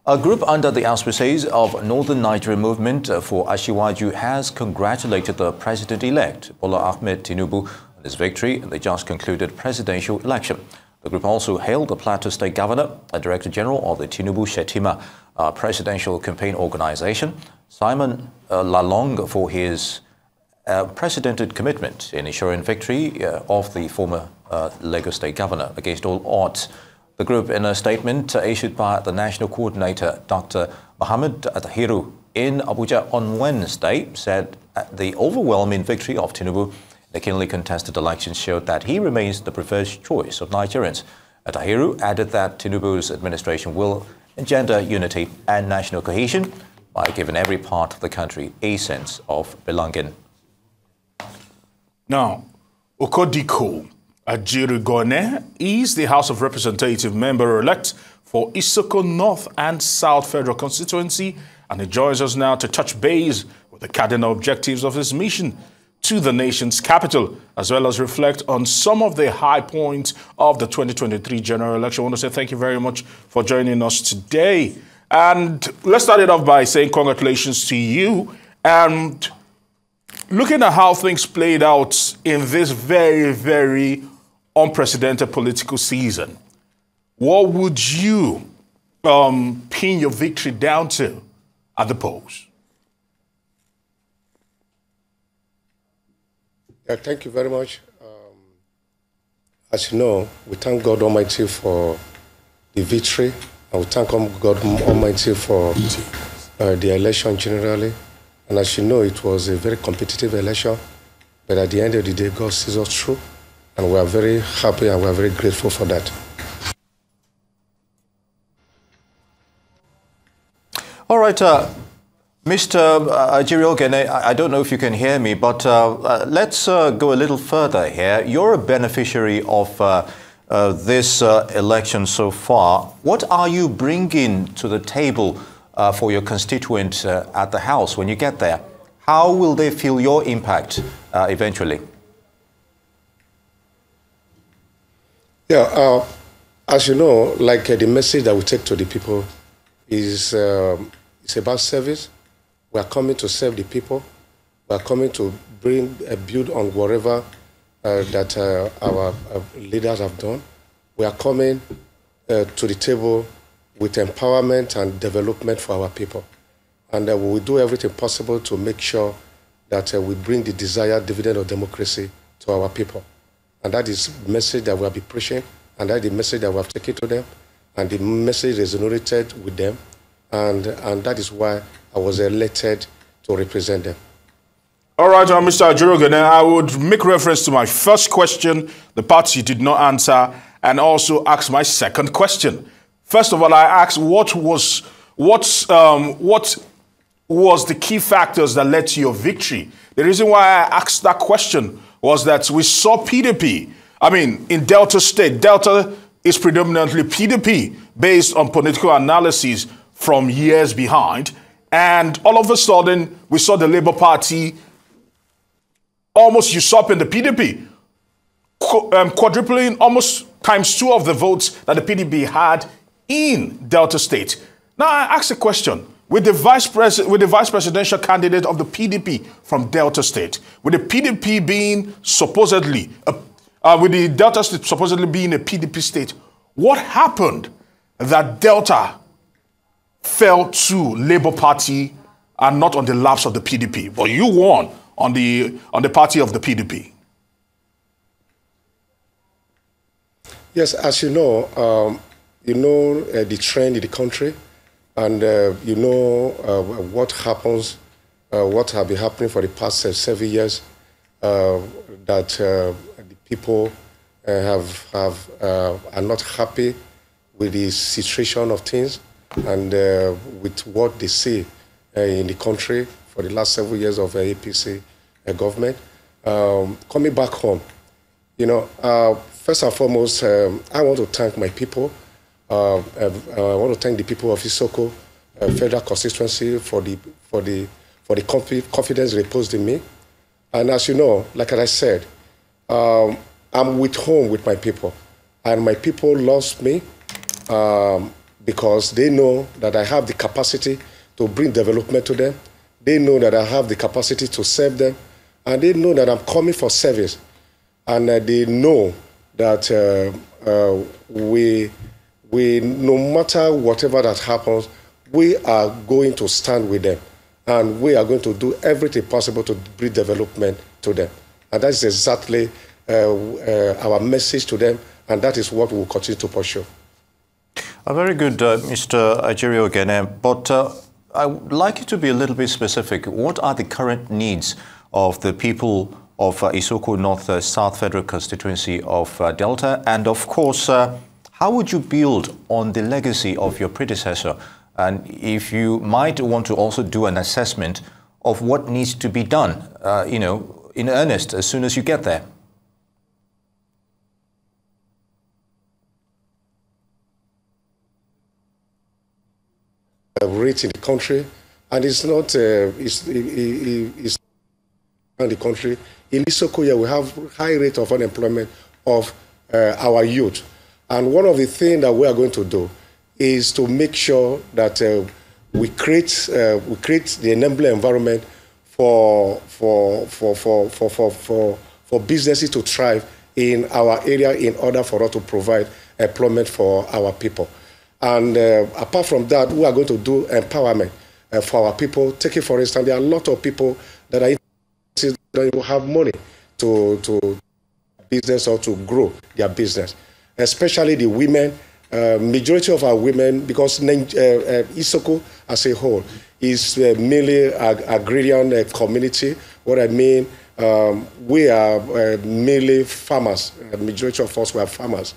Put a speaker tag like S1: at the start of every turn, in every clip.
S1: A group under the auspices of Northern Nigeria Movement for Asiwaju has congratulated the president-elect, Bola Ahmed Tinubu, on his victory in the just concluded presidential election. The group also hailed the Plateau State Governor, a Director General of the Tinubu Shetima Presidential Campaign Organization, Simon Lalong, for his precedented commitment in ensuring victory of the former Lagos State Governor against all odds. The group, in a statement issued by the National Coordinator, Dr. Mohammed Tahiru, in Abuja on Wednesday, said the overwhelming victory of Tinubu in the keenly contested election showed that he remains the preferred choice of Nigerians. Tahiru added that Tinubu's administration will engender unity and national cohesion by giving every part of the country a sense of belonging.
S2: Now, Okodiko Ajirioghene is the House of Representative member-elect for Isoko North and South Federal Constituency, and he joins us now to touch base with the cardinal objectives of his mission to the nation's capital, as well as reflect on some of the high points of the 2023 general election. I want to say thank you very much for joining us today. And let's start it off by saying congratulations to you. And looking at how things played out in this very, very unprecedented political season, what would you pin your victory down to at the polls?
S3: Yeah, thank you very much. As you know, we thank God Almighty for the victory, and we thank God Almighty for the election generally. And as you know, it was a very competitive election, but at the end of the day, God sees us through, and we are very happy and we are very grateful for that.
S1: All right, Mr. Ajirioghene, I don't know if you can hear me, but let's go a little further here. You're a beneficiary of this election so far. What are you bringing to the table for your constituents at the House when you get there? How will they feel your impact eventually?
S3: Yeah, as you know, like the message that we take to the people is it's about service. We are coming to serve the people. We are coming to build on whatever that our leaders have done. We are coming to the table with empowerment and development for our people. And we will do everything possible to make sure that we bring the desired dividend of democracy to our people. And that is the message that we have been preaching, and that is the message that we have taken to them, and the message resonated with them. And that is why I was elected to represent them.
S2: All right, Mr. Ajirioghene, I would make reference to my first question, the part you did not answer, and also ask my second question. First of all, I asked what was the key factors that led to your victory. The reason why I asked that question was that we saw PDP. I mean, in Delta State, Delta is predominantly PDP based on political analysis from years behind. And all of a sudden, we saw the Labour Party almost usurping the PDP, quadrupling almost ×2 of the votes that the PDP had in Delta State. Now, I ask a question. With the vice presidential candidate of the PDP from Delta State, with the PDP being supposedly, with the Delta State supposedly being a PDP state, what happened that Delta fell to Labour Party and not on the laps of the PDP? But you won on the party of the PDP.
S3: Yes, as you know the trend in the country, and you know what happens, what have been happening for the past 7 years, that the people are not happy with the situation of things and with what they see in the country for the last several years of APC government. Coming back home, you know, first and foremost, I want to thank my people. I want to thank the people of Isoko Federal Constituency for the confidence reposed in me. And as you know, like I said, I'm with home with my people, and my people lost me because they know that I have the capacity to bring development to them. They know that I have the capacity to serve them, and they know that I'm coming for service. And they know that we, no matter whatever that happens, we are going to stand with them, and we are going to do everything possible to bring development to them. And that is exactly our message to them, and that is what we will continue to pursue.
S1: Very good, Mr. Ajirioghene, but I would like you to be a little bit specific. What are the current needs of the people of Isoko North South Federal Constituency of Delta? And of course, how would you build on the legacy of your predecessor? And if you might want to also do an assessment of what needs to be done, you know, in earnest as soon as you get there.
S3: Rate in the country, and it's not it's in the country. In Isoko, we have high rate of unemployment of our youth, and one of the things that we are going to do is to make sure that we create the enabling environment for businesses to thrive in our area in order for us to provide employment for our people. And apart from that, we are going to do empowerment for our people. Take it for instance, there are a lot of people that are interested, that will have money to business or to grow their business, especially the women. Majority of our women, because Isoko as a whole is mainly agrarian community. What I mean, we are mainly farmers. The majority of us were farmers,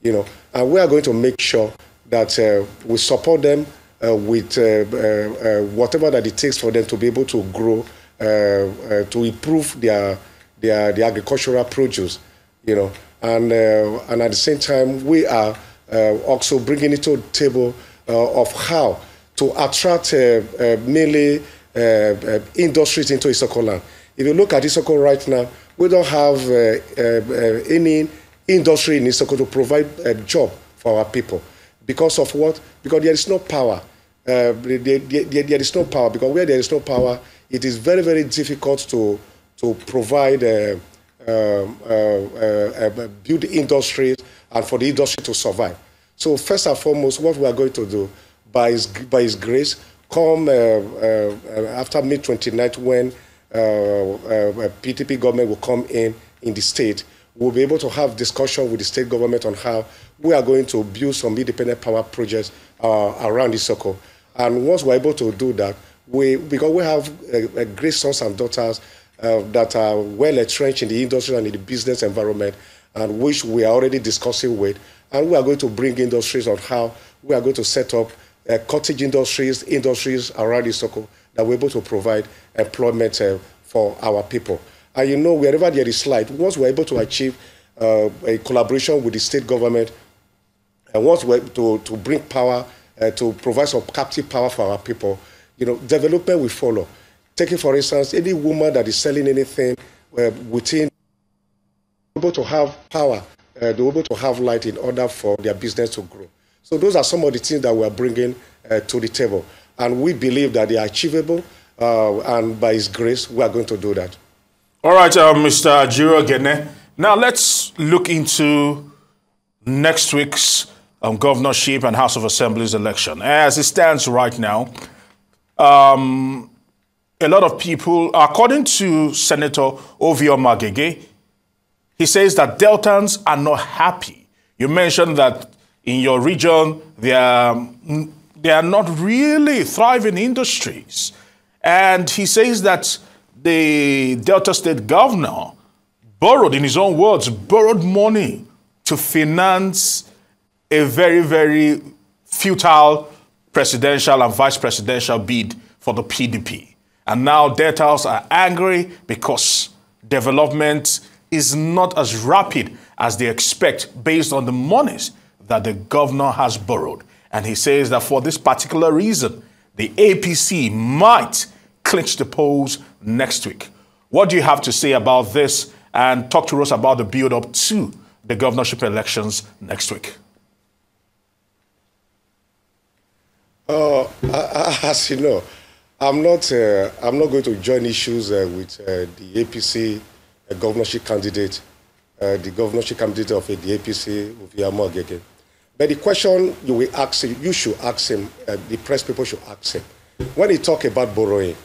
S3: you know, and we are going to make sure that we support them with whatever that it takes for them to be able to grow, to improve their agricultural produce, you know, and at the same time we are also bringing it to the table of how to attract mainly industries into Isoko land. If you look at Isoko right now, we don't have any industry in Isoko to provide a job for our people. Because of what? Because there is no power. There is no power. Because where there is no power, it is very, very difficult to provide build industries and for the industry to survive. So first and foremost, what we are going to do, by His grace, come after May 29th, when PDP government will come in the state, we'll be able to have discussion with the state government on how we are going to build some independent power projects around Isoko. And once we're able to do that, because we have great sons and daughters that are well entrenched in the industry and in the business environment, and which we are already discussing with, and we are going to bring industries on how we are going to set up cottage industries around Isoko that we're able to provide employment for our people. And you know, wherever there is light, once we're able to achieve a collaboration with the state government, and once we're to bring power, to provide some captive power for our people, you know, development will follow. Take it for instance, any woman that is selling anything within, able to have power, they're able to have light in order for their business to grow. So those are some of the things that we are bringing to the table. And we believe that they are achievable, and by His grace, we are going to do that.
S2: All right, Mr. Ajirioghene. Now let's look into next week's governorship and House of Assembly's election. As it stands right now, a lot of people, according to Senator Ovio Magege, he says that Deltans are not happy. You mentioned that in your region, there are not really thriving industries. And he says that the Delta State governor borrowed, in his own words, borrowed money to finance a very, very futile presidential and vice presidential bid for the PDP. And now Deltans are angry because development is not as rapid as they expect based on the monies that the governor has borrowed. And he says that for this particular reason, the APC might clinch the polls next week. What do you have to say about this? And talk to us about the build-up to the governorship elections next week.
S3: As you know, I'm not going to join issues with the APC governorship candidate, the governorship candidate of the APC, Ajirioghene. But the question you will ask him, you should ask him, the press people should ask him. When he talk about borrowing,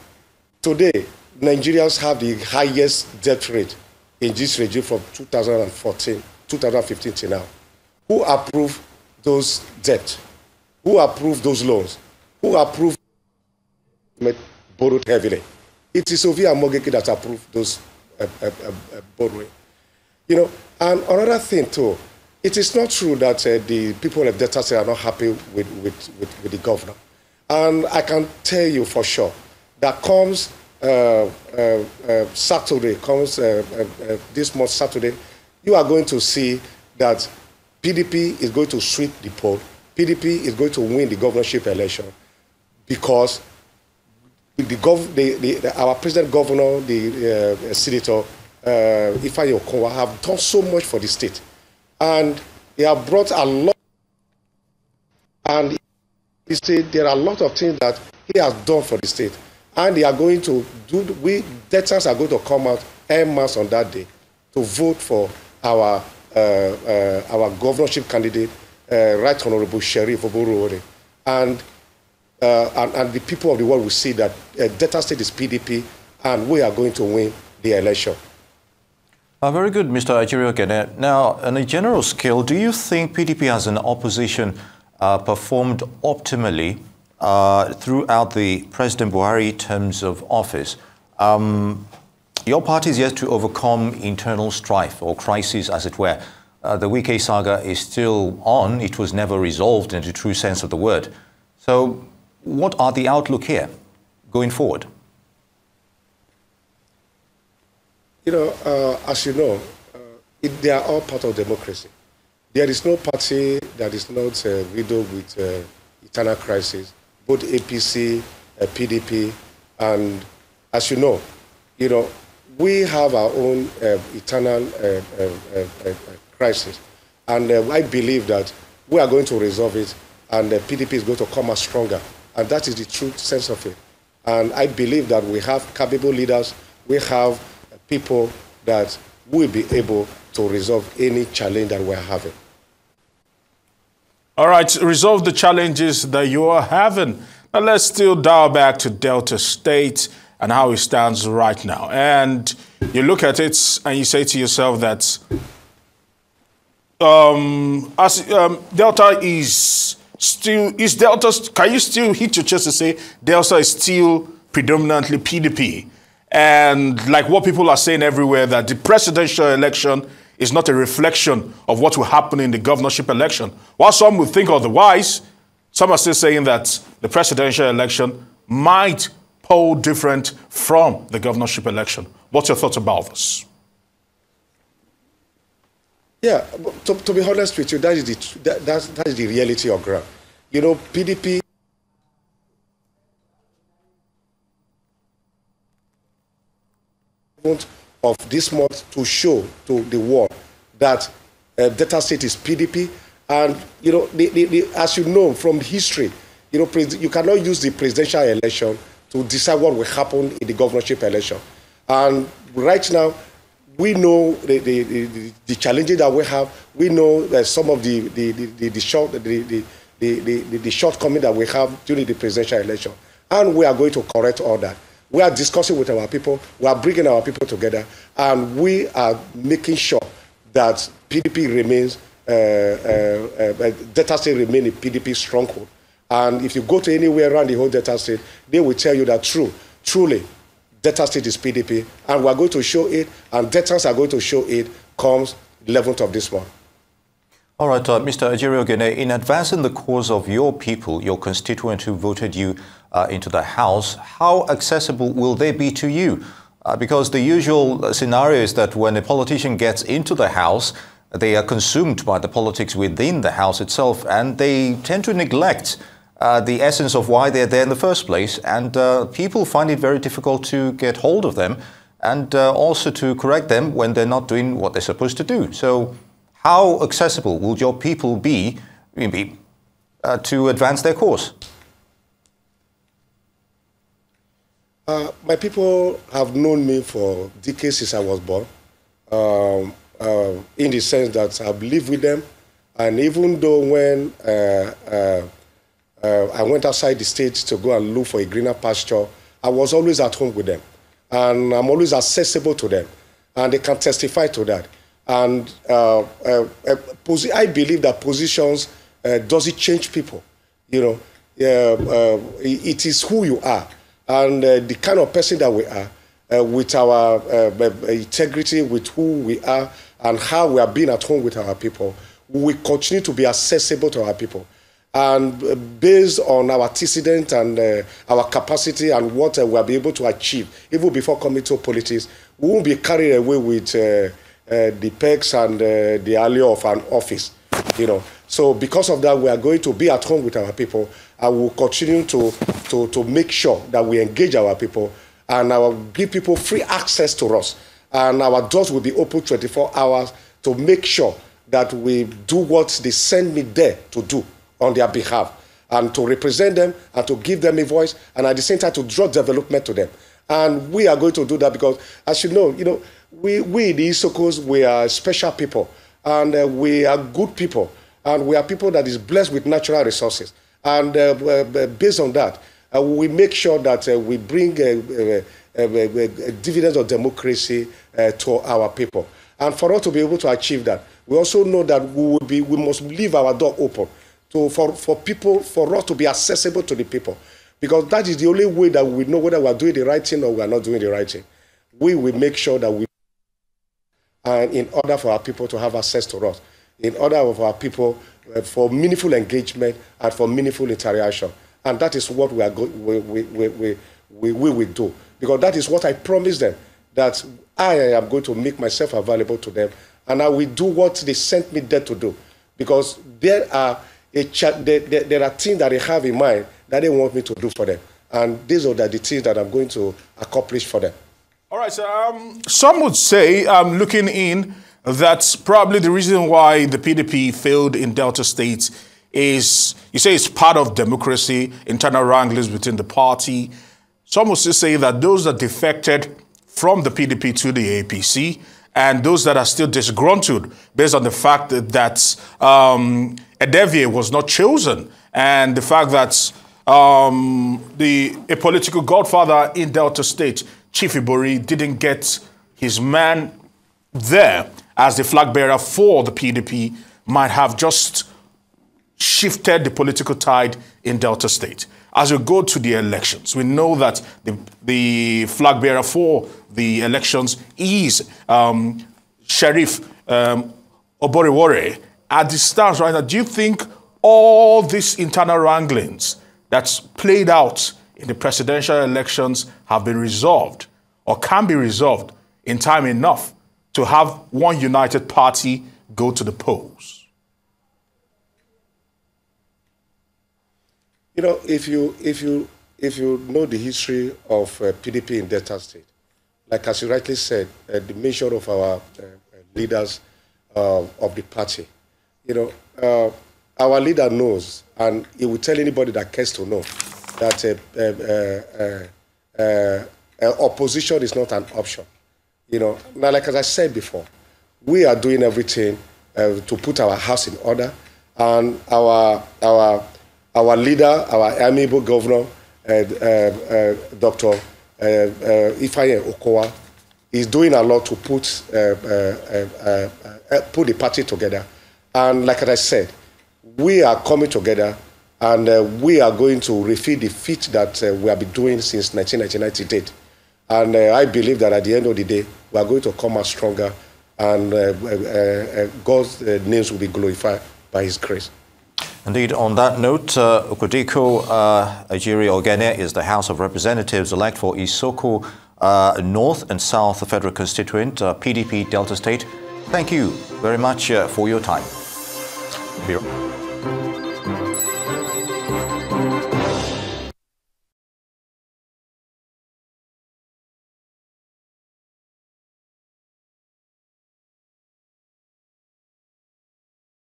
S3: today, Nigerians have the highest debt rate in this regime from 2015 till now. Who approved those debt? Who approved those loans? Who approved borrowed heavily? It is Ajirioghene that approved those borrowing. You know, and another thing too, it is not true that the people of Delta State are not happy with the governor. And I can tell you for sure that comes Saturday, this month Saturday, you are going to see that PDP is going to sweep the poll. PDP is going to win the governorship election because our president governor, the senator, Ifeanyi Okowa, have done so much for the state. And they have brought a lot, and he said there are a lot of things that he has done for the state. And they are going to do, debtors are going to come out en masse on that day to vote for our governorship candidate, Right Honorable Sheriff Oborowore. And the people of the world will see that Delta State is PDP, and we are going to win the election.
S1: Very good, Mr. Ajirioghene. Now, on a general scale, do you think PDP as an opposition performed optimally throughout the President Buhari terms of office? Your party is yet to overcome internal strife or crisis, as it were. The Wike saga is still on. It was never resolved in the true sense of the word. So what are the outlook here going forward?
S3: You know, as you know, they are all part of democracy. There is no party that is not riddled with internal crisis. Both APC, PDP, and as you know, we have our own internal crisis, and I believe that we are going to resolve it, and PDP is going to come out stronger, and that is the true sense of it. And I believe that we have capable leaders, we have people that will be able to resolve any challenge that we're having.
S2: All right, resolve the challenges that you are having. Now let's still dial back to Delta State and how it stands right now. And you look at it and you say to yourself that Delta is still, can you still hit your chest and say Delta is still predominantly PDP? And like what people are saying everywhere, that the presidential election is not a reflection of what will happen in the governorship election. While some would think otherwise, some are still saying that the presidential election might poll different from the governorship election. What's your thoughts about this?
S3: Yeah, to be honest with you, that is the reality of ground. You know, PDP of this month to show to the world that Delta State is PDP, and as you know from history, you cannot use the presidential election to decide what will happen in the governorship election. And right now, we know the challenges that we have. We know that some of the shortcomings that we have during the presidential election, and we are going to correct all that. We are discussing with our people, we are bringing our people together, and we are making sure that PDP remains, Delta State remains a PDP stronghold. And if you go to anywhere around the whole Delta State, they will tell you that truly, Delta State is PDP, and we are going to show it, and Deltans are going to show it comes 11th of this month.
S1: All right, Mr. Ajirioghene, in advancing the cause of your people, your constituents who voted you into the House, how accessible will they be to you? Because the usual scenario is that when a politician gets into the House, they are consumed by the politics within the House itself, and they tend to neglect the essence of why they're there in the first place. And people find it very difficult to get hold of them and also to correct them when they're not doing what they're supposed to do. So how accessible will your people be to advance their cause?
S3: My people have known me for decades since I was born, in the sense that I've lived with them. And even though when I went outside the state to go and look for a greener pasture, I was always at home with them. And I'm always accessible to them. And they can testify to that. And I believe that positions doesn't change people. You know, it is who you are. And the kind of person that we are, with our integrity, with who we are, and how we are being at home with our people, we continue to be accessible to our people. And based on our antecedent and our capacity and what we will be able to achieve, even before coming to politics, we won't be carried away with the perks and the allure of an office, you know. So because of that, we are going to be at home with our people, and we'll continue to make sure that we engage our people and give people free access to us. And our doors will be open 24 hours to make sure that we do what they send me there to do on their behalf, and to represent them and to give them a voice, and at the same time to draw development to them. And we are going to do that because, as you know, we the Isokos, we are special people, and we are good people, and we are people that is blessed with natural resources. And based on that, we make sure that we bring dividends of democracy to our people. And for us to be able to achieve that, we also know that we must leave our door open for us to be accessible to the people. Because that is the only way that we know whether we are doing the right thing or we are not doing the right thing. We will make sure that we, and in order for our people to have access to us, in order for our people for meaningful engagement and for meaningful interaction. And that is what we will do. Because that is what I promised them, that I am going to make myself available to them, and I will do what they sent me there to do. Because there are things that they have in mind that they want me to do for them. And these are the things that I'm going to accomplish for them.
S2: All right, so some would say, looking in, that's probably the reason why the PDP failed in Delta State is, you say it's part of democracy, internal wranglings within the party. Some would still say that those that defected from the PDP to the APC and those that are still disgruntled based on the fact that Ajirioghene was not chosen, and the fact that a political godfather in Delta State, Chief Ibori, didn't get his man there as the flag bearer for the PDP, might have just shifted the political tide in Delta State. As we go to the elections, we know that the flag bearer for the elections is Sheriff Oboriwore. At the start right now, do you think all these internal wranglings that's played out in the presidential elections have been resolved or can be resolved in time enough to have one united party go to the polls?
S3: You know, if you know the history of PDP in Delta State, like as you rightly said, the measure of our leaders of the party, you know, our leader knows, and he will tell anybody that cares to know, that opposition is not an option. You know, now, like as I said before, we are doing everything to put our house in order, and our leader, our amiable governor, Dr. Ifeanyi Okowa, is doing a lot to put the party together. And like I said, we are coming together, and we are going to refill the feat that we have been doing since 1999 to date. And I believe that at the end of the day, we are going to come out stronger, and God's names will be glorified by His grace.
S1: Indeed, on that note, Okudiko Ajirioghene is the House of Representatives-elect for Isoko North and South Federal Constituent, PDP Delta State. Thank you very much for your time.